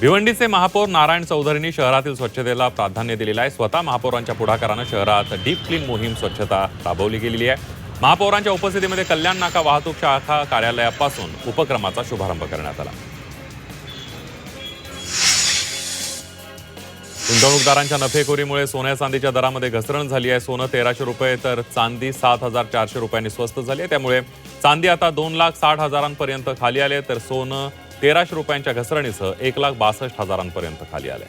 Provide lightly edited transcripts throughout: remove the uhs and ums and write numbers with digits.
भिवंडीचे महापौर नारायण चौधरींनी शहरातील स्वच्छतेला प्राधान्य दिलेलं आहे। स्वतः महापौरांच्या पुढाकाराने शहरात डीप क्लीन मोहीम स्वच्छता राबवली गेलेली आहे। महापौरांच्या उपस्थितीमध्ये कल्याण नाका वाहतूक शाखा कार्यालयापासून उपक्रमाचा शुभारंभ करण्यात आला। गुंतवणूकदारांच्या नफेखोरीमुळे सोन्या चांदीच्या दरामध्ये घसरण झाली आहे। सोनं 1300 रुपये तर चांदी 7400 रुपयांनी स्वस्त झाली आहे। त्यामुळे चांदी आता 2,60,000पर्यंत खाली आले तर सोनं 1300 रुपयांच्या घसरणीसह 1,62,000पर्यंत खाली आले।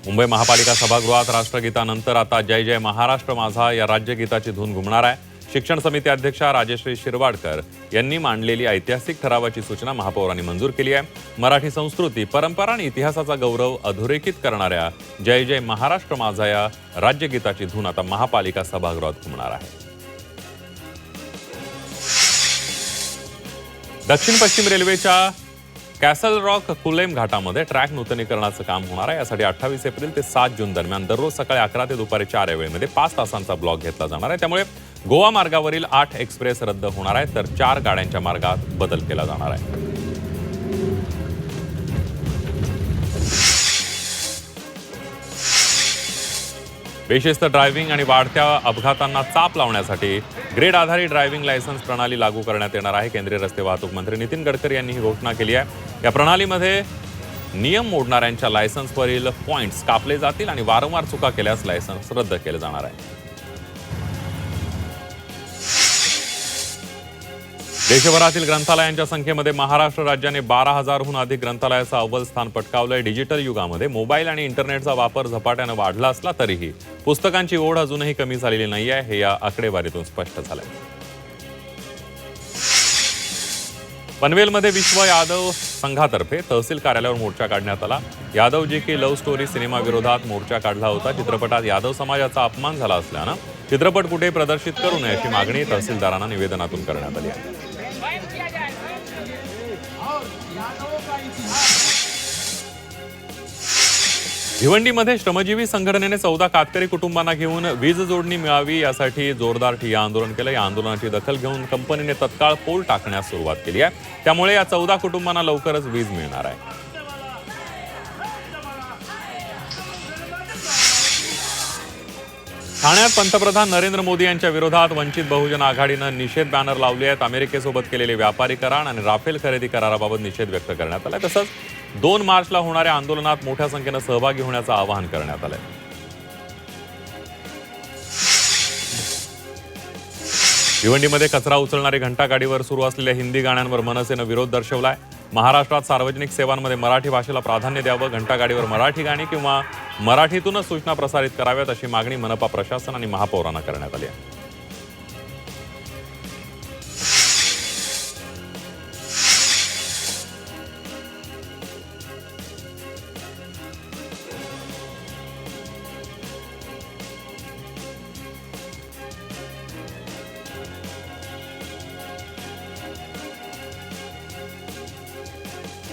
मुंबई महापालिका सभागृहात राष्ट्रगीतानंतर आता जय जय महाराष्ट्र माझा या राज्यगीताची धून घुमणार आहे। शिक्षण समिती अध्यक्षा राजश्री शिरवाडकर यांनी मांडलेली ऐतिहासिक ठरावाची सूचना महापौरांनी मंजूर केली आहे। मराठी संस्कृती, परंपरा आणि इतिहासाचा गौरव अधोरेखित करणाऱ्या जय जय महाराष्ट्र माझा या राज्यगीताची धून आता महापालिका सभागृहात घुमणार आहे। दक्षिण पश्चिम रेल्वेच्या कॅसल रॉक कुलेम घाटामध्ये ट्रॅक नूतनीकरणाचं काम होणार आहे। यासाठी 28 एप्रिल ते 7 जून दरम्यान दररोज सकाळी 11 ते दुपारी 4 या वेळेमध्ये 5 तासांचा ब्लॉक घेतला जाणार आहे। त्यामुळे गोवा मार्गावरील 8 एक्सप्रेस रद्द होणार आहे तर 4 गाड्यांच्या मार्गात बदल केला जाणार आहे। बेशिस्त ड्रायव्हिंग आणि वाढत्या अपघातांना चाप लावण्यासाठी ग्रेड आधारित ड्रायव्हिंग लायसन्स प्रणाली लागू करण्यात येणार आहे। केंद्रीय रस्ते वाहतूक मंत्री नितीन गडकरी यांनी ही घोषणा केली आहे। या प्रणालीमध्ये नियम मोडणाऱ्यांच्या लायसन्सवरील पॉइंट्स कापले जातील आणि वारंवार चुका केल्यास लायसन्स रद्द केले जाणार आहे। देशभरातील ग्रंथालयांच्या संख्येमध्ये महाराष्ट्र राज्याने 12,000हून अधिक ग्रंथालयाचं अव्वल स्थान पटकावलंय। डिजिटल युगामध्ये मोबाईल आणि इंटरनेटचा वापर झपाट्यानं वाढला असला तरीही पुस्तकांची ओढ अजूनही कमी झालेली नाही आहे, हे या आकडेवारीतून स्पष्ट झालंय। पनवेलमध्ये विश्व यादव संघातर्फे तहसील कार्यालयावर मोर्चा काढण्यात आला। यादवजी की लव्ह स्टोरी सिनेमाविरोधात मोर्चा काढला होता। चित्रपटात यादव समाजाचा अपमान झाला असल्यानं चित्रपट कुठे प्रदर्शित करू नये अशी मागणी तहसीलदारांना निवेदनातून करण्यात आली आहे। भिवंडीमध्ये श्रमजीवी संघटनेने 14 कातकरी कुटुंबांना घेऊन वीज जोडणी मिळावी यासाठी जोरदार ठिय्या आंदोलन केलं। या आंदोलनाची दखल घेऊन कंपनीने तत्काळ पोल टाकण्यास सुरुवात केली आहे। त्यामुळे या 14 कुटुंबांना लवकरच वीज मिळणार आहे। ठाण्यात पंतप्रधान नरेंद्र मोदी यांच्या विरोधात वंचित बहुजन आघाडीनं निषेध बॅनर लावले आहेत। अमेरिकेसोबत केलेले व्यापारी करार आणि राफेल खरेदी कराराबाबत निषेध व्यक्त करण्यात आला। तसंच 2 मार्चला होणाऱ्या आंदोलनात मोठ्या संख्येनं सहभागी होण्याचं आवाहन करण्यात आलंय। भिवंडीमध्ये कचरा उचलणारी घंटागाडीवर सुरू असलेल्या हिंदी गाण्यांवर मनसेनं विरोध दर्शवलाय। महाराष्ट्रात सार्वजनिक सेवांमध्ये मराठी भाषेला प्राधान्य द्यावं, घंटागाडीवर मराठी गाणी किंवा मराठीतूनच सूचना प्रसारित कराव्यात अशी मागणी मनपा प्रशासन आणि महापौरांना करण्यात आली आहे।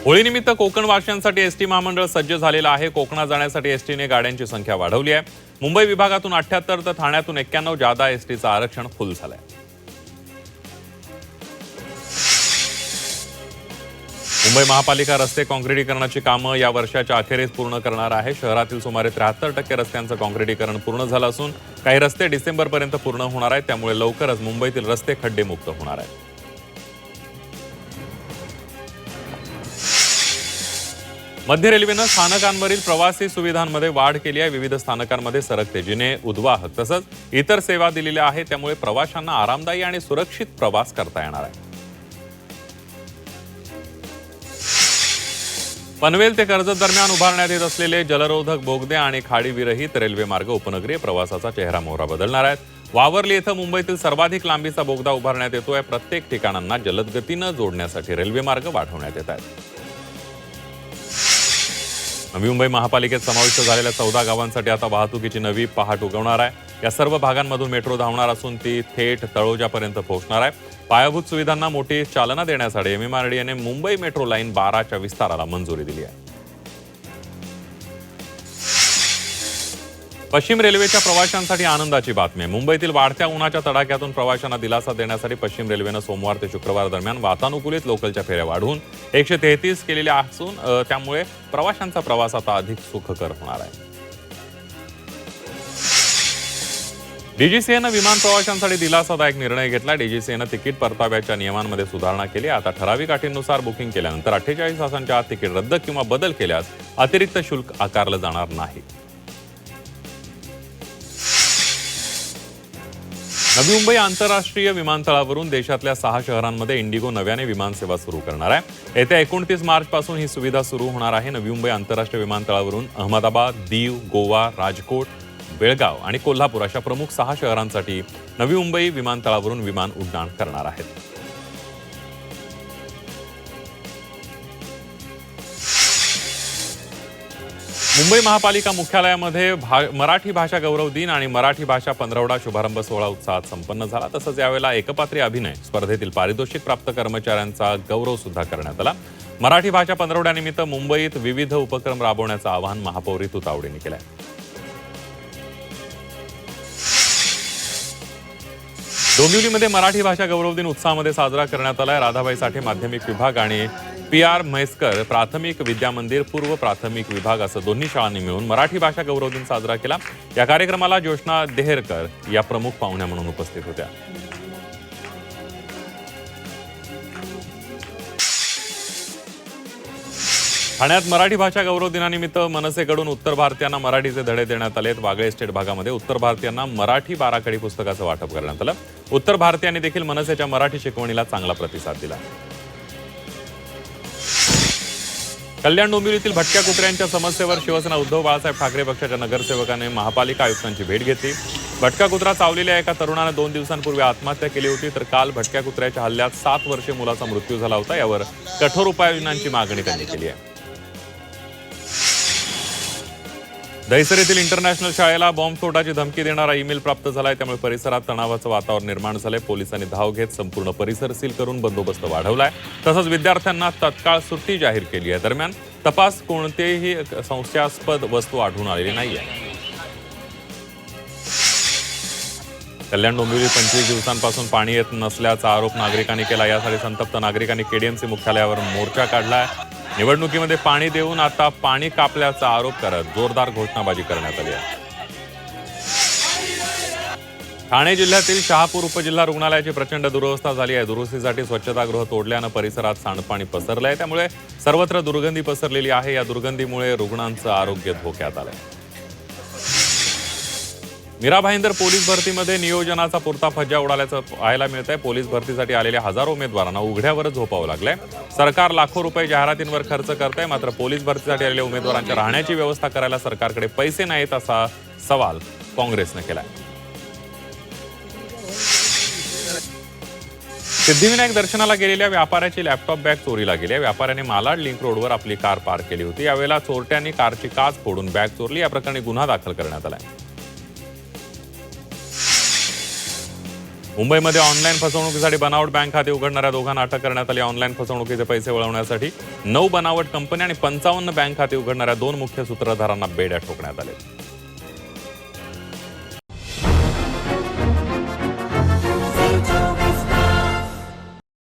होळीनिमित्त कोकणवासियांसाठी एसटी महामंडळ सज्ज झालेलं आहे। कोकणात जाण्यासाठी एसटीने गाड्यांची संख्या वाढवली आहे। मुंबई विभागातून 78 तर ठाण्यातून 91 जादा एसटीचं आरक्षण फुल झालंय। मुंबई महापालिका रस्ते काँक्रिटीकरणाची कामं या वर्षाच्या अखेरीस पूर्ण करणार आहे। शहरातील सुमारे 73% रस्त्यांचं काँक्रिटीकरण पूर्ण झालं असून काही रस्ते डिसेंबरपर्यंत पूर्ण होणार आहेत। त्यामुळे लवकरच मुंबईतील रस्ते खड्डेमुक्त होणार आहेत। मध्य रेल्वेनं स्थानकांवरील प्रवासी सुविधांमध्ये वाढ केली आहे। विविध स्थानकांमध्ये सरकते जिने, उद्वाहक तसंच इतर सेवा दिलेल्या आहेत। त्यामुळे प्रवाशांना आरामदायी आणि सुरक्षित प्रवास करता येणार आहे। पनवेल ते कर्जत दरम्यान उभारण्यात येत असलेले जलरोधक बोगदे आणि खाडीविरहित रेल्वे मार्ग उपनगरीय प्रवासाचा चेहरा-मोहरा बदलणार आहेत। वावर्ली येथे मुंबईतील सर्वाधिक लांबीचा बोगदा उभारण्यात येतोय। प्रत्येक ठिकाणांना जलद गतीनं जोडण्यासाठी रेल्वे मार्ग वाढवण्यात येत आहेत। नवी मुंबई महापालिकेत समाविष्ट झालेल्या 14 गावांसाठी आता वाहतुकीची नवी पहाट उगवणार आहे। या सर्व भागांमधून मेट्रो धावणार असून ती थेट तळोजापर्यंत पोहोचणार आहे। पायाभूत सुविधांना मोठी चालना देण्यासाठी MMRDAने मुंबई मेट्रो लाईन 12च्या विस्ताराला मंजुरी दिली आहे। पश्चिम रेल्वेच्या प्रवाशांसाठी आनंदाची बातमी आहे. मुंबईतील वाढत्या उन्हाच्या तडाख्यातून प्रवाशांना दिलासा देण्यासाठी पश्चिम रेल्वेनं सोमवार ते शुक्रवार दरम्यान वातानुकूलित लोकलच्या फेऱ्या वाढवून 133 केलेल्या असून त्यामुळे प्रवाशांचा प्रवास आता अधिक सुखकर होणार आहे. डीजीसीएनं विमान प्रवाशांसाठी दिलासादायक निर्णय घेतला. डीजीसीएनं तिकीट परताव्याच्या नियमांमध्ये सुधारणा केली. आता ठराविक अटींनुसार बुकिंग केल्यानंतर 48 तासांच्या आत तिकीट रद्द किंवा बदल केल्यास अतिरिक्त शुल्क आकारलं जाणार नाही. नवी मुंबई आंतरराष्ट्रीय विमानतळावरून देशातल्या 6 शहरांमध्ये इंडिगो नव्याने विमानसेवा सुरू करणार आहे. येत्या 29 मार्चपासून ही सुविधा सुरू होणार आहे. नवी मुंबई आंतरराष्ट्रीय विमानतळावरून अहमदाबाद, दीव, गोवा, राजकोट, बेळगाव आणि कोल्हापूर अशा प्रमुख 6 शहरांसाठी नवी मुंबई विमानतळावरून विमान उड्डाण करणार आहेत. मुंबई महापालिका मुख्यालयामध्ये मराठी भाषा गौरव दिन आणि मराठी भाषा पंधरवडा शुभारंभ सोहळा उत्साहात संपन्न झाला. तसंच यावेळेला एकपात्री अभिनय स्पर्धेतील पारितोषिक प्राप्त कर्मचाऱ्यांचा गौरव सुद्धा करण्यात आला. मराठी भाषा पंधरवड्यानिमित्त मुंबईत विविध उपक्रम राबवण्याचं आवाहन महापौर ऋतू तावडेंनी केलं आहे. डोंबिवलीमध्ये मराठी भाषा गौरव दिन उत्साहामध्ये साजरा करण्यात आला. राधाबाई साठे माध्यमिक विभाग आणि PR म्हैसकर प्राथमिक विद्या मंदिर पूर्व प्राथमिक विभाग असं दोन्ही शाळांनी मिळून मराठी भाषा गौरव दिन साजरा केला. या कार्यक्रमाला जोशना देहेरकर या प्रमुख पाहुण्या म्हणून उपस्थित होत्या. ठाण्यात मराठी भाषा गौरव दिनानिमित्त मनसेकडून उत्तर भारतीयांना मराठीचे धडे देण्यात आलेत. वागळे एस्टेट भागामध्ये उत्तर भारतीयांना मराठी बाराखडी पुस्तकाचं वाटप करण्यात आलं. उत्तर भारतीयांनी देखील मनसेच्या मराठी शिकवणीला चांगला प्रतिसाद दिला. कल्याण डोंबिवलीतील भटक्या कुत्र्यांच्या समस्येवर शिवसेना उद्धव बाळासाहेब ठाकरे पक्षाच्या नगरसेवकाने महापालिका आयुक्तांची भेट घेतली. भटका कुत्रा चावलेल्या एका तरुणाने 2 दिवसांपूर्वी आत्महत्या केली होती. तर काल भटक्या कुत्र्याच्या हल्ल्यात 7 वर्षीय मुलाचा मृत्यू झाला होता. यावर कठोर उपाययोजनांची मागणी त्यांनी केली आहे. दहिसर इंटरनॅशनल शाळेला बॉम्बस्फोटाची धमकी देणारा ईमेल प्राप्त झालाय. त्यामुळे परिसरात तणावाचं वातावरण निर्माण झालंय. पोलिसांनी धाव घेत संपूर्ण परिसर सील करून बंदोबस्त वाढवलाय. तसंच विद्यार्थ्यांना तत्काळ सुट्टी जाहीर केली आहे. दरम्यान तपास कोणतेही संशयास्पद वस्तू आढळून आलेली नाहीये. कल्याण डोंबिवली 25 दिवसांपासून पाणी येत नसल्याचा आरोप नागरिकांनी केला. यासाठी संतप्त नागरिकांनी KDMC मुख्यालयावर मोर्चा काढलाय. निवडणुकीमध्ये पाणी देऊन आता पाणी कापल्याचा आरोप करत जोरदार घोषणाबाजी करण्यात आली आहे. ठाणे जिल्ह्यातील शहापूर उपजिल्हा रुग्णालयाची प्रचंड दुरवस्था झाली आहे. दुरुस्तीसाठी स्वच्छतागृह तोडल्यानं परिसरात सांडपाणी पसरलं आहे. त्यामुळे सर्वत्र दुर्गंधी पसरलेली आहे. या दुर्गंधीमुळे रुग्णांचं आरोग्य धोक्यात आलंय. मीरा भाईंदर पोलीस भरतीमध्ये नियोजनाचा पुरता फज्जा उडाल्याचं पाहायला मिळत आहे. पोलीस भरतीसाठी आलेल्या हजारो उमेदवारांना उघड्यावरच झोपावं लागलंय. सरकार लाखो रुपये जाहिरातींवर खर्च करतंय. मात्र पोलीस भरतीसाठी आलेल्या उमेदवारांच्या राहण्याची व्यवस्था करायला सरकारकडे पैसे नाहीत असा सवाल काँग्रेसनं केलाय. सिद्धिविनायक दर्शनाला गेलेल्या व्यापाऱ्याची लॅपटॉप बॅग चोरीला गेली. व्यापाऱ्याने मालाड लिंक रोडवर आपली कार पार्क केली होती. यावेळेला चोरट्यांनी कारची काच फोडून बॅग चोरली. या प्रकरणी गुन्हा दाखल करण्यात आलाय. मुंबईमध्ये ऑनलाईन फसवणुकीसाठी बनावट बँक खाते उघडणाऱ्या दोघांना अटक करण्यात आली. ऑनलाईन फसवणुकीचे पैसे वळवण्यासाठी 9 बनावट कंपनी आणि 55 बँक खाते उघडणाऱ्या 2 मुख्य सूत्रधारांना बेड्या ठोकण्यात आले.